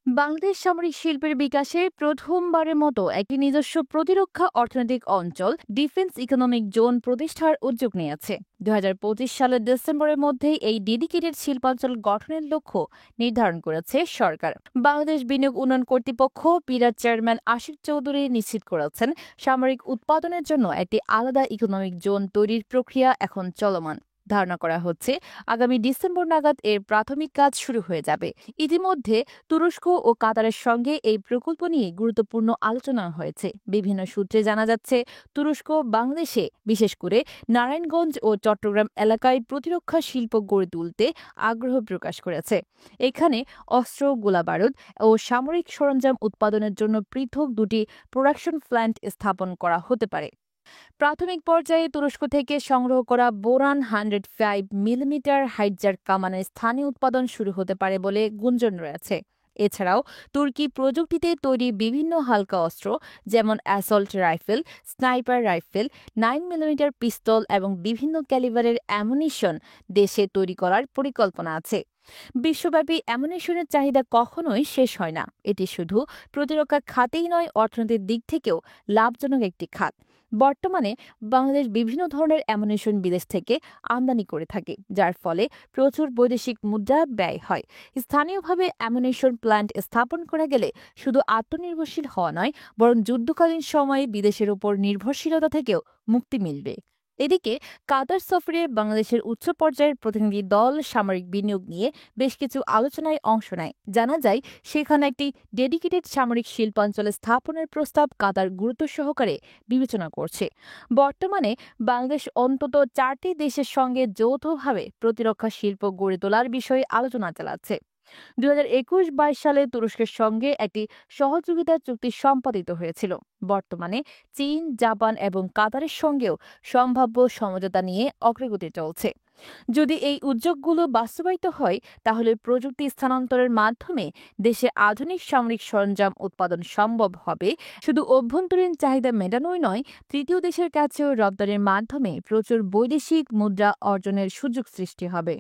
বাংলাদেশ সামরিক শিল্পের বিকাশে প্রথমবারের মতো একটি নিজস্ব প্রতিরক্ষা অর্থনৈতিক অঞ্চল ডিফেন্স ইকোনমিক জোন প্রতিষ্ঠার উদ্যোগ নিয়েছে। ২০২৫ সালের ডিসেম্বরের মধ্যেই এই ডেডিকেটেড শিল্পাঞ্চল গঠনের লক্ষ্য নির্ধারণ করেছে সরকার। বাংলাদেশ বিনিয়োগ উন্নয়ন কর্তৃপক্ষ বিরাট চেয়ারম্যান আশিক চৌধুরী নিশ্চিত করেছেন, সামরিক উৎপাদনের জন্য একটি আলাদা ইকোনমিক জোন তৈরির প্রক্রিয়া এখন চলমান। ধারণা করা হচ্ছে আগামী ডিসেম্বর নাগাদ এর প্রাথমিক কাজ শুরু হয়ে যাবে। ইতিমধ্যে তুরস্ক ও কাতারের সঙ্গে এই প্রকল্প নিয়ে গুরুত্বপূর্ণ আলোচনা হয়েছে। বিভিন্ন সূত্রে জানা যাচ্ছে, তুরস্ক বাংলাদেশে, বিশেষ করে নারায়ণগঞ্জ ও চট্টগ্রাম এলাকায় প্রতিরক্ষা শিল্প গড়ে তুলতে আগ্রহ প্রকাশ করেছে। এখানে অস্ত্র, গোলাবারুদ ও সামরিক সরঞ্জাম উৎপাদনের জন্য পৃথক দুটি প্রোডাকশন প্ল্যান্ট স্থাপন করা হতে পারে। প্রাথমিক পর্যায়ে তুরস্ক থেকে সংগ্রহ করা বোরান 105 মিলিমিটার হাইজার কামানের স্থানীয় উৎপাদন শুরু হতে পারে বলে গুঞ্জন রয়েছে। এছাড়াও তুর্কি প্রযুক্তিতে তৈরি বিভিন্ন হালকা অস্ত্র, যেমন assault rifle, sniper rifle, 9 millimetre pistol এবং বিভিন্ন ক্যালিবারের অ্যামুনিশন দেশে তৈরি করার পরিকল্পনা আছে। বিশ্বব্যাপী অ্যামুনিশনের চাহিদা কখনোই শেষ হয় না। এটি শুধু প্রতিরক্ষা খাতেই নয়, অর্থনীতির দিক থেকেও লাভজনক একটি খাত। বর্তমানে বাংলাদেশ বিভিন্ন ধরনের অ্যামুনিশন বিদেশ থেকে আমদানি করে থাকে, যার ফলে প্রচুর বৈদেশিক মুদ্রা ব্যয় হয়। স্থানীয়ভাবে অ্যামুনিশন প্ল্যান্ট স্থাপন করা গেলে শুধু আত্মনির্ভরশীল হওয়া নয়, বরং যুদ্ধকালীন সময়ে বিদেশের উপর নির্ভরশীলতা থেকেও মুক্তি মিলবে। এদিকে কাতার সফরে বাংলাদেশের উচ্চ পর্যায়ের প্রতিনিধি দল সামরিক বিনিয়োগ নিয়ে বেশ কিছু আলোচনায় অংশ নেয়। জানা যায়, সেখানে একটি ডেডিকেটেড সামরিক শিল্পাঞ্চল স্থাপনের প্রস্তাব কাতার গুরুত্ব সহকারে বিবেচনা করছে। বর্তমানে বাংলাদেশ অন্তত 4টি দেশের সঙ্গে যৌথভাবে প্রতিরক্ষা শিল্প গড়ে তোলার বিষয়ে আলোচনা চালাচ্ছে। 2021-22 সালে তুরস্কের সঙ্গে একটি সহযোগিতা চুক্তি সম্পাদিত হয়েছিল। বর্তমানে চীন, জাপান এবং কাতারের সঙ্গেও সম্ভাব্য সমঝোতা নিয়ে অগ্রগতি চলছে। যদি এই উদ্যোগগুলো বাস্তবায়িত হয়, তাহলে প্রযুক্তি স্থানান্তরের মাধ্যমে দেশে আধুনিক সামরিক সরঞ্জাম উৎপাদন সম্ভব হবে। শুধু অভ্যন্তরীণ চাহিদা মেটানোই নয়, তৃতীয় দেশের কাছেও রপ্তানির মাধ্যমে প্রচুর বৈদেশিক মুদ্রা অর্জনের সুযোগ সৃষ্টি হবে।